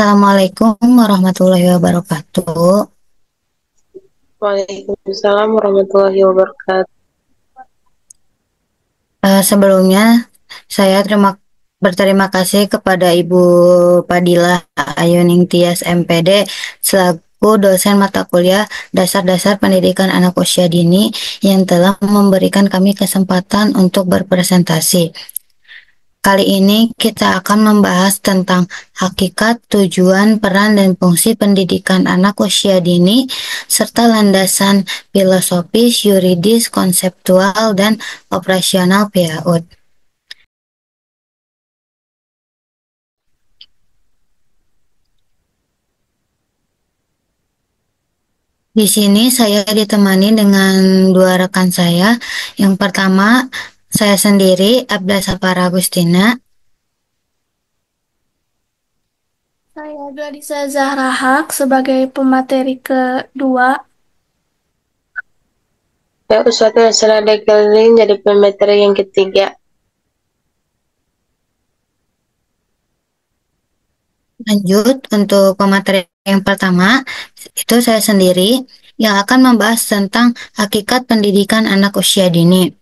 Assalamualaikum warahmatullahi wabarakatuh. Waalaikumsalam warahmatullahi wabarakatuh. Sebelumnya, saya berterima kasih kepada Ibu Padilah Ayuning Tias MPD selaku dosen mata kuliah Dasar-Dasar Pendidikan Anak Usia Dini yang telah memberikan kami kesempatan untuk berpresentasi. Kali ini kita akan membahas tentang hakikat, tujuan, peran, dan fungsi pendidikan anak usia dini, serta landasan filosofis, yuridis, konseptual, dan operasional PAUD. Di sini saya ditemani dengan dua rekan saya. Yang pertama, saya sendiri, Abda Sapara Agustina. Saya Gladisa Zahra Haq sebagai pemateri kedua. Saya Uswati Hassanah Dekelin jadi pemateri yang ketiga. Lanjut untuk pemateri yang pertama, itu saya sendiri yang akan membahas tentang hakikat pendidikan anak usia dini.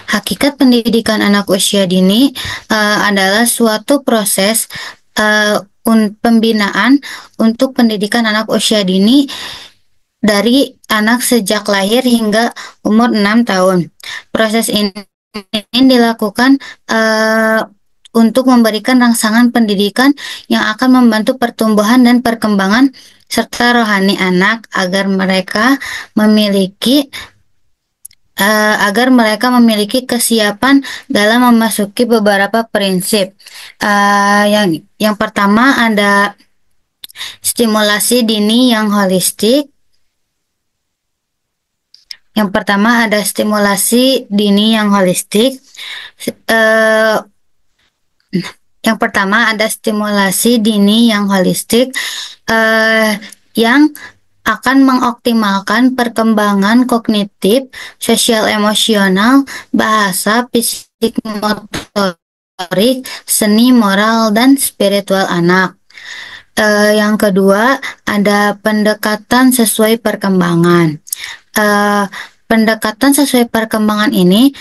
Hakikat pendidikan anak usia dini adalah suatu proses pembinaan untuk pendidikan anak usia dini dari anak sejak lahir hingga umur 6 tahun. Proses ini dilakukan untuk memberikan rangsangan pendidikan yang akan membantu pertumbuhan dan perkembangan serta rohani anak agar mereka memiliki kesiapan dalam memasuki beberapa prinsip. Yang pertama ada stimulasi dini yang holistik. Yang pertama ada stimulasi dini yang holistik. Yang pertama ada stimulasi dini yang holistik yang akan mengoptimalkan perkembangan kognitif, sosial emosional, bahasa, fisik motorik, seni, moral, dan spiritual anak. Yang kedua ada pendekatan sesuai perkembangan. Pendekatan sesuai perkembangan ini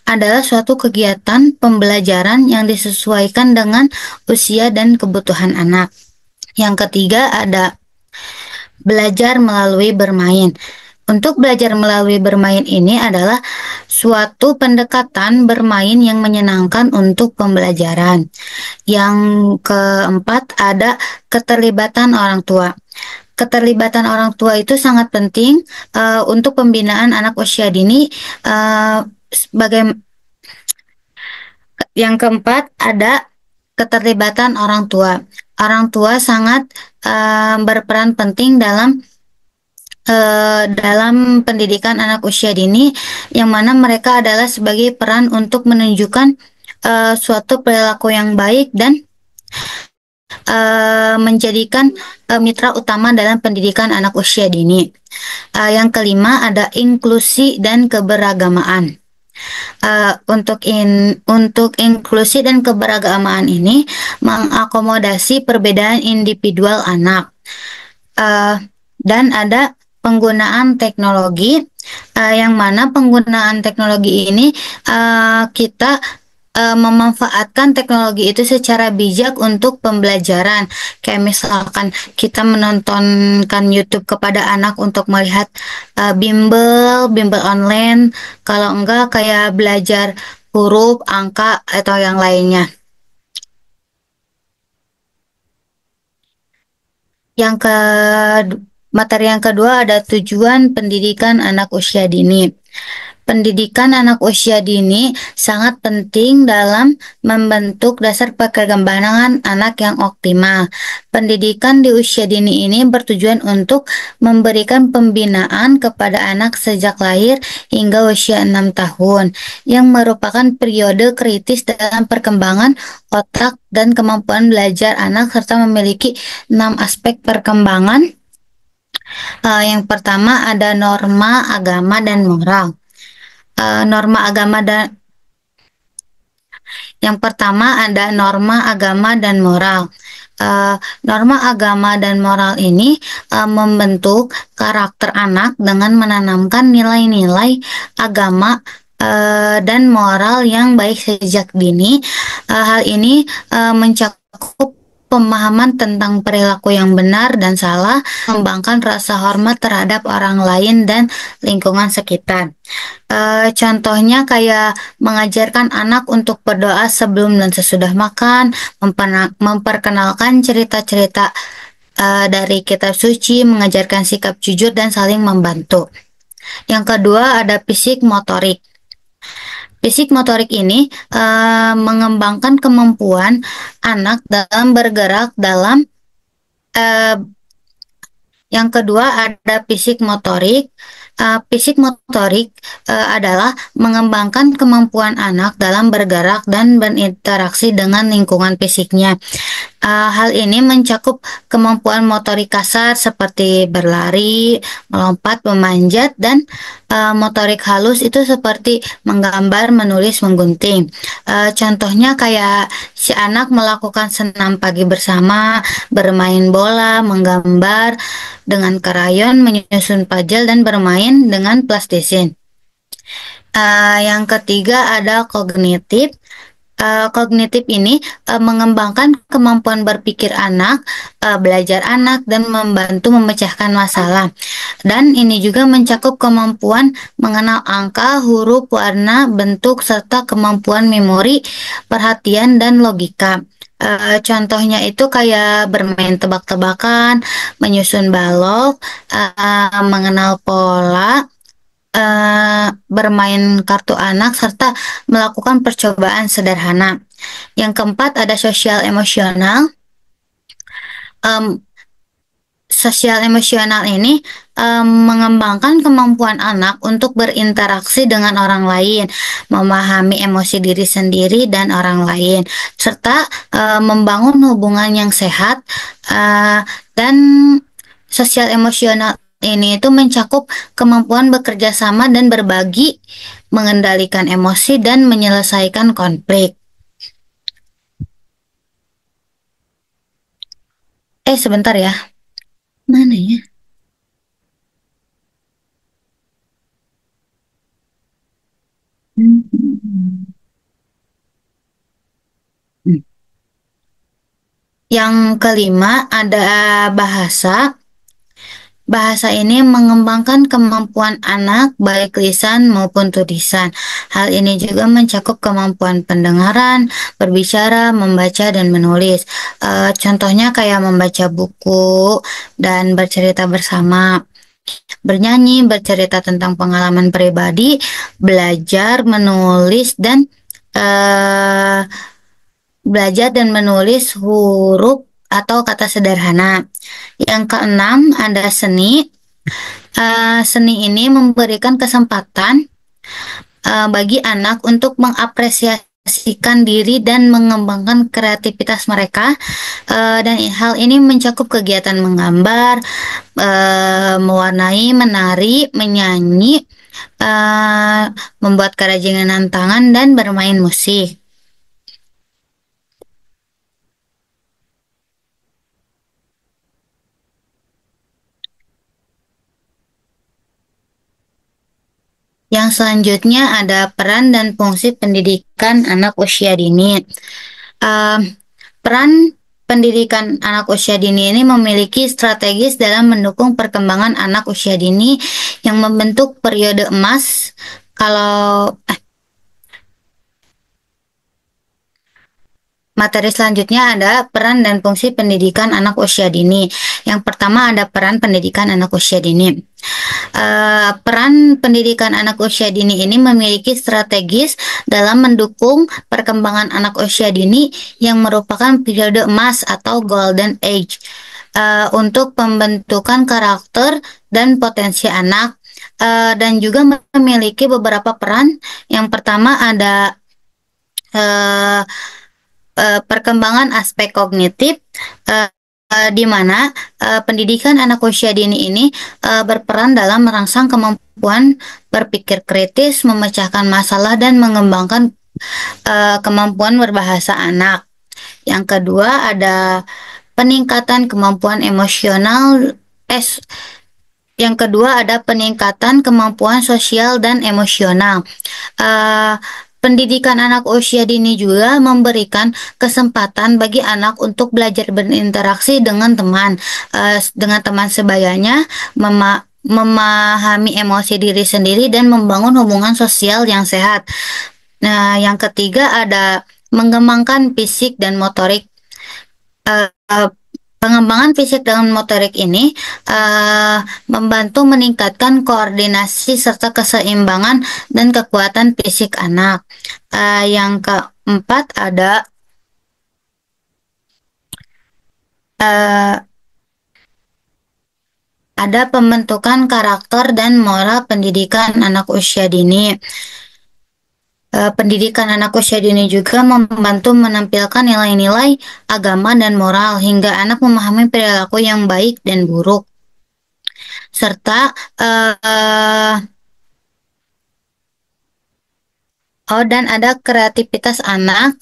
adalah suatu kegiatan pembelajaran yang disesuaikan dengan usia dan kebutuhan anak. Yang ketiga ada belajar melalui bermain. Untuk belajar melalui bermain ini adalah suatu pendekatan bermain yang menyenangkan untuk pembelajaran. Yang keempat ada keterlibatan orang tua. Keterlibatan orang tua itu sangat penting untuk pembinaan anak usia dini. Yang keempat ada keterlibatan orang tua. Orang tua sangat berperan penting dalam pendidikan anak usia dini, yang mana mereka adalah sebagai peran untuk menunjukkan suatu perilaku yang baik dan menjadikan mitra utama dalam pendidikan anak usia dini. Yang kelima ada inklusi dan keberagamaan. Untuk inklusi dan keberagamaan ini mengakomodasi perbedaan individual anak. Dan ada penggunaan teknologi, yang mana penggunaan teknologi ini kita memanfaatkan teknologi itu secara bijak untuk pembelajaran. Kayak misalkan kita menontonkan YouTube kepada anak untuk melihat bimbel online, kalau enggak kayak belajar huruf, angka, atau yang lainnya. Materi yang kedua ada tujuan pendidikan anak usia dini. Pendidikan anak usia dini sangat penting dalam membentuk dasar perkembangan anak yang optimal. Pendidikan di usia dini ini bertujuan untuk memberikan pembinaan kepada anak sejak lahir hingga usia 6 tahun, yang merupakan periode kritis dalam perkembangan otak dan kemampuan belajar anak, serta memiliki 6 aspek perkembangan. Yang pertama ada norma, agama, dan moral. Yang pertama ada norma, agama, dan moral. Norma agama dan moral ini membentuk karakter anak dengan menanamkan nilai-nilai agama dan moral yang baik sejak dini. Hal ini mencakup pemahaman tentang perilaku yang benar dan salah, mengembangkan rasa hormat terhadap orang lain dan lingkungan sekitar. Contohnya kayak mengajarkan anak untuk berdoa sebelum dan sesudah makan, memperkenalkan cerita-cerita dari kitab suci, mengajarkan sikap jujur dan saling membantu. Yang kedua ada fisik motorik. Fisik motorik ini mengembangkan kemampuan anak dalam bergerak dalam yang kedua ada fisik motorik. Fisik motorik adalah mengembangkan kemampuan anak dalam bergerak dan berinteraksi dengan lingkungan fisiknya. Hal ini mencakup kemampuan motorik kasar seperti berlari, melompat, memanjat, dan motorik halus itu seperti menggambar, menulis, menggunting. Contohnya kayak si anak melakukan senam pagi bersama, bermain bola, menggambar dengan krayon, menyusun puzzle, dan bermain dengan plastisin. Yang ketiga ada kognitif. Kognitif ini mengembangkan kemampuan berpikir anak, belajar anak, dan membantu memecahkan masalah. Dan ini juga mencakup kemampuan mengenal angka, huruf, warna, bentuk, serta kemampuan memori, perhatian, dan logika. Contohnya itu kayak bermain tebak-tebakan, menyusun balok, mengenal pola, bermain kartu anak, serta melakukan percobaan sederhana. Yang keempat ada sosial emosional. Sosial emosional ini mengembangkan kemampuan anak untuk berinteraksi dengan orang lain, memahami emosi diri sendiri dan orang lain, serta membangun hubungan yang sehat. Dan sosial emosional ini itu mencakup kemampuan bekerja sama dan berbagi, mengendalikan emosi, dan menyelesaikan konflik. Sebentar ya. Mana ya? Yang kelima ada bahasa. Bahasa ini mengembangkan kemampuan anak baik lisan maupun tulisan. Hal ini juga mencakup kemampuan pendengaran, berbicara, membaca, dan menulis. Contohnya kayak membaca buku dan bercerita bersama, bernyanyi, bercerita tentang pengalaman pribadi, belajar menulis dan menulis huruf atau kata sederhana. Yang keenam ada seni. Seni ini memberikan kesempatan bagi anak untuk mengapresiasikan diri dan mengembangkan kreativitas mereka. Dan hal ini mencakup kegiatan menggambar, mewarnai, menari, menyanyi, membuat kerajinan tangan, dan bermain musik. Yang selanjutnya ada peran dan fungsi pendidikan anak usia dini. Peran pendidikan anak usia dini ini memiliki strategis dalam mendukung perkembangan anak usia dini yang membentuk periode emas. Materi selanjutnya ada peran dan fungsi pendidikan anak usia dini. Yang pertama ada peran pendidikan anak usia dini. Peran pendidikan anak usia dini ini memiliki strategis dalam mendukung perkembangan anak usia dini yang merupakan periode emas atau golden age untuk pembentukan karakter dan potensi anak, dan juga memiliki beberapa peran. Yang pertama ada perkembangan aspek kognitif, di mana pendidikan anak usia dini ini berperan dalam merangsang kemampuan berpikir kritis, memecahkan masalah, dan mengembangkan kemampuan berbahasa anak. Yang kedua ada peningkatan kemampuan emosional. Yang kedua ada peningkatan kemampuan sosial dan emosional. Uh, Pendidikan anak usia dini juga memberikan kesempatan bagi anak untuk belajar berinteraksi dengan teman sebayanya, memahami emosi diri sendiri dan membangun hubungan sosial yang sehat. Nah, yang ketiga ada mengembangkan fisik dan motorik. Pengembangan fisik dan motorik ini membantu meningkatkan koordinasi serta keseimbangan dan kekuatan fisik anak. Yang keempat ada pembentukan karakter dan moral pendidikan anak usia dini. Pendidikan anak usia dini juga membantu menampilkan nilai-nilai agama dan moral hingga anak memahami perilaku yang baik dan buruk. Serta dan ada kreativitas anak.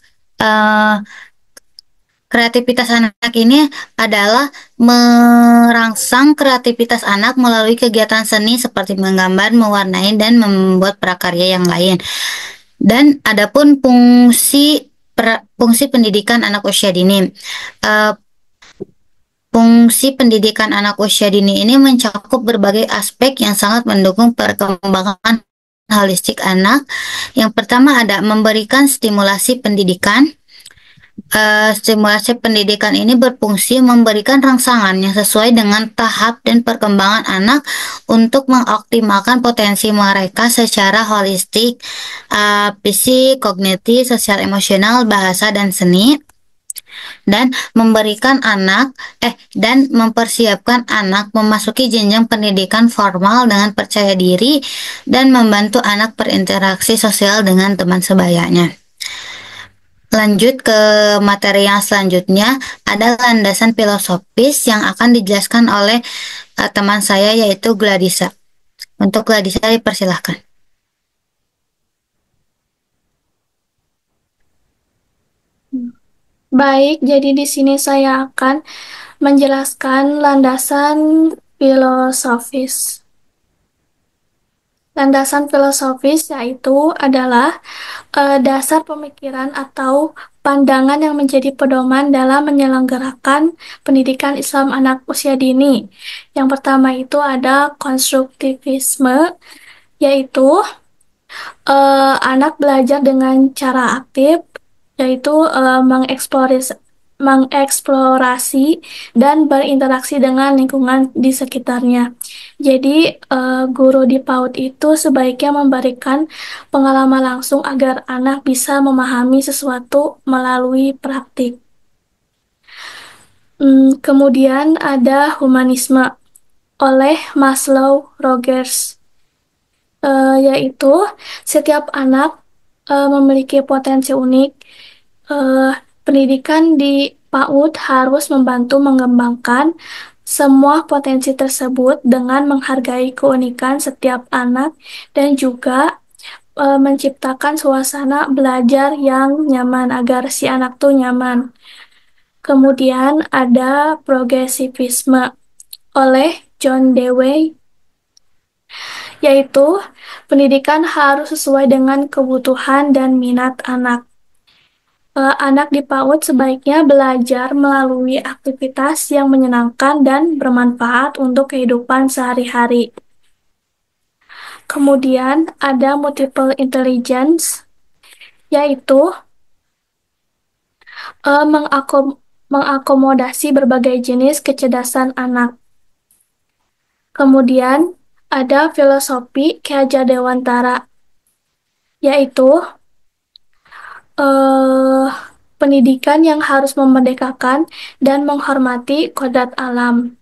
Kreativitas anak ini adalah merangsang kreativitas anak melalui kegiatan seni seperti menggambar, mewarnai, dan membuat prakarya yang lain. Dan adapun fungsi pendidikan anak usia dini. Fungsi pendidikan anak usia dini ini mencakup berbagai aspek yang sangat mendukung perkembangan holistik anak. Yang pertama ada memberikan stimulasi pendidikan. Stimulasi pendidikan ini berfungsi memberikan rangsangan yang sesuai dengan tahap dan perkembangan anak untuk mengoptimalkan potensi mereka secara holistik, fisik, kognitif, sosial, emosional, bahasa, dan seni, dan mempersiapkan anak memasuki jenjang pendidikan formal dengan percaya diri dan membantu anak berinteraksi sosial dengan teman sebayanya. Lanjut ke materi yang selanjutnya, ada landasan filosofis yang akan dijelaskan oleh teman saya yaitu Gladisa. Untuk Gladisa dipersilahkan. Baik, jadi di sini saya akan menjelaskan landasan filosofis. Landasan filosofis yaitu adalah dasar pemikiran atau pandangan yang menjadi pedoman dalam menyelenggarakan pendidikan Islam anak usia dini. Yang pertama itu ada konstruktivisme, yaitu anak belajar dengan cara aktif, yaitu mengeksplorasi dan berinteraksi dengan lingkungan di sekitarnya. Jadi, guru di PAUD itu sebaiknya memberikan pengalaman langsung agar anak bisa memahami sesuatu melalui praktik. Kemudian ada humanisme oleh Maslow Rogers, yaitu setiap anak memiliki potensi unik. Pendidikan di PAUD harus membantu mengembangkan semua potensi tersebut dengan menghargai keunikan setiap anak dan juga menciptakan suasana belajar yang nyaman agar si anak tuh nyaman. Kemudian ada progresivisme oleh John Dewey, yaitu pendidikan harus sesuai dengan kebutuhan dan minat anak. Anak di PAUD sebaiknya belajar melalui aktivitas yang menyenangkan dan bermanfaat untuk kehidupan sehari-hari. Kemudian ada multiple intelligence, yaitu mengakomodasi berbagai jenis kecerdasan anak. Kemudian ada filosofi Ki Hajar Dewantara, yaitu pendidikan yang harus memerdekakan dan menghormati kodrat alam.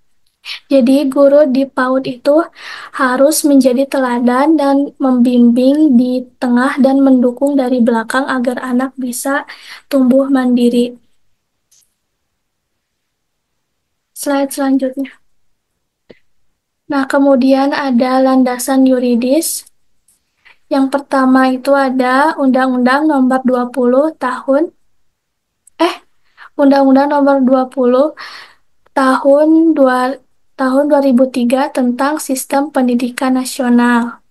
Jadi guru di PAUD itu harus menjadi teladan dan membimbing di tengah dan mendukung dari belakang agar anak bisa tumbuh mandiri. Slide selanjutnya. Nah, kemudian ada landasan yuridis. Yang pertama itu ada Undang-Undang Nomor 20 tahun Undang-Undang Nomor 20 tahun 2003 tentang Sistem Pendidikan Nasional,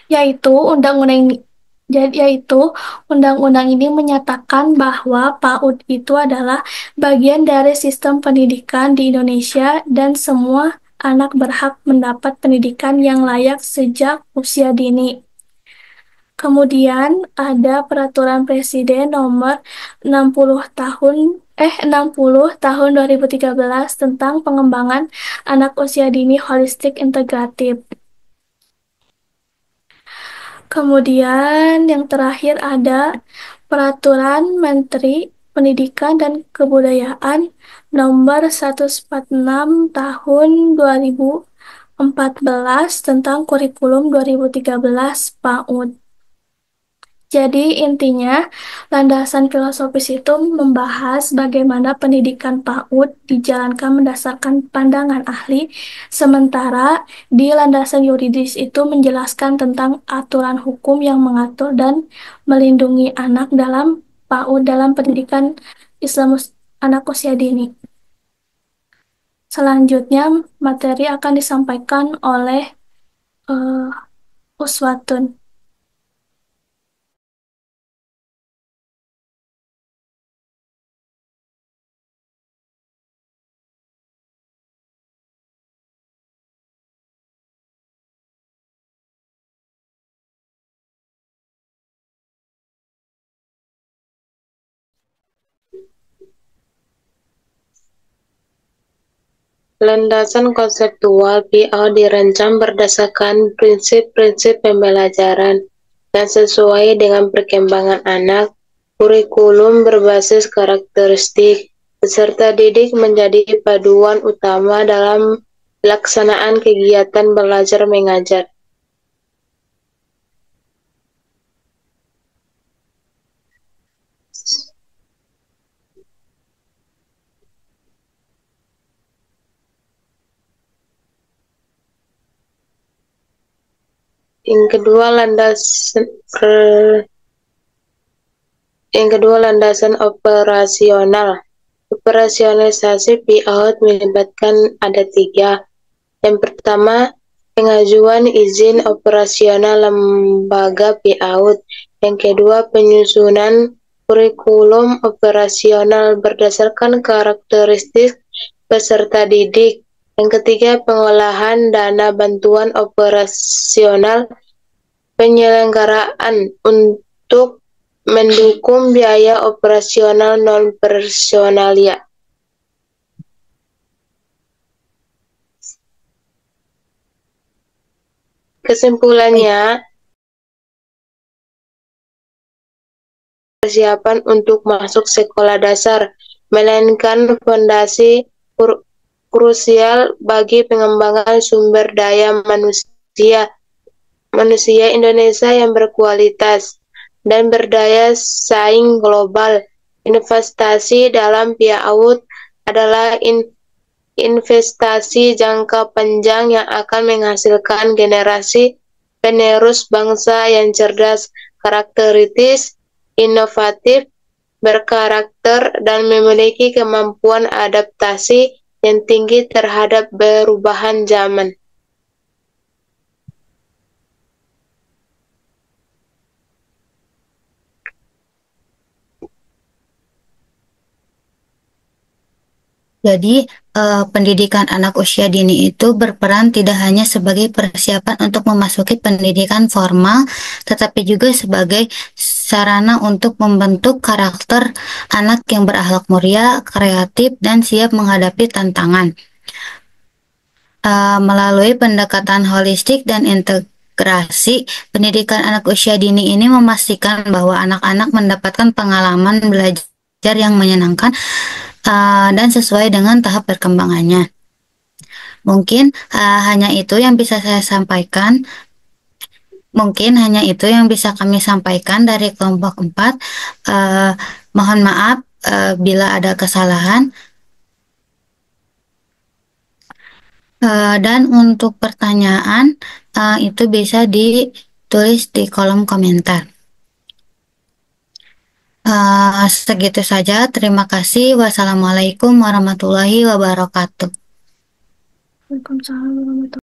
yaitu undang-undang ini menyatakan bahwa PAUD itu adalah bagian dari sistem pendidikan di Indonesia dan semua anak berhak mendapat pendidikan yang layak sejak usia dini. Kemudian ada Peraturan Presiden Nomor 60 tahun 2013 tentang pengembangan anak usia dini holistik integratif. Kemudian yang terakhir ada Peraturan Menteri Pendidikan dan Kebudayaan Nomor 146 Tahun 2014 tentang Kurikulum 2013 PAUD. Jadi intinya, landasan filosofis itu membahas bagaimana pendidikan PAUD dijalankan berdasarkan pandangan ahli, sementara di landasan yuridis itu menjelaskan tentang aturan hukum yang mengatur dan melindungi anak dalam PAUD dalam pendidikan Islam anak usia dini. Selanjutnya, materi akan disampaikan oleh Uswatun. Landasan konseptual PAUD dirancang berdasarkan prinsip-prinsip pembelajaran yang sesuai dengan perkembangan anak. Kurikulum berbasis karakteristik peserta didik menjadi paduan utama dalam pelaksanaan kegiatan belajar mengajar. Yang kedua, landasan operasional. Operasionalisasi PAUD melibatkan ada 3. Yang pertama, pengajuan izin operasional lembaga PAUD. Yang kedua, penyusunan kurikulum operasional berdasarkan karakteristik peserta didik. Yang ketiga, pengolahan dana bantuan operasional penyelenggaraan untuk mendukung biaya operasional non-personalia. Kesimpulannya, persiapan untuk masuk sekolah dasar, melainkan fondasi krusial bagi pengembangan sumber daya manusia Indonesia yang berkualitas dan berdaya saing global. Investasi dalam PAUD adalah investasi jangka panjang yang akan menghasilkan generasi penerus bangsa yang cerdas, karakteristis, inovatif, berkarakter, dan memiliki kemampuan adaptasi yang tinggi terhadap perubahan zaman. Jadi, pendidikan anak usia dini itu berperan tidak hanya sebagai persiapan untuk memasuki pendidikan formal, tetapi juga sebagai sarana untuk membentuk karakter anak yang berakhlak mulia, kreatif, dan siap menghadapi tantangan. Melalui pendekatan holistik dan integrasi, pendidikan anak usia dini ini memastikan bahwa anak-anak mendapatkan pengalaman belajar yang menyenangkan dan sesuai dengan tahap perkembangannya. Mungkin hanya itu yang bisa saya sampaikan. Mungkin hanya itu yang bisa kami sampaikan dari kelompok 4. Mohon maaf bila ada kesalahan. Dan untuk pertanyaan itu bisa ditulis di kolom komentar. Segitu saja. Terima kasih. Wassalamualaikum warahmatullahi wabarakatuh. Waalaikumsalam warahmatullahi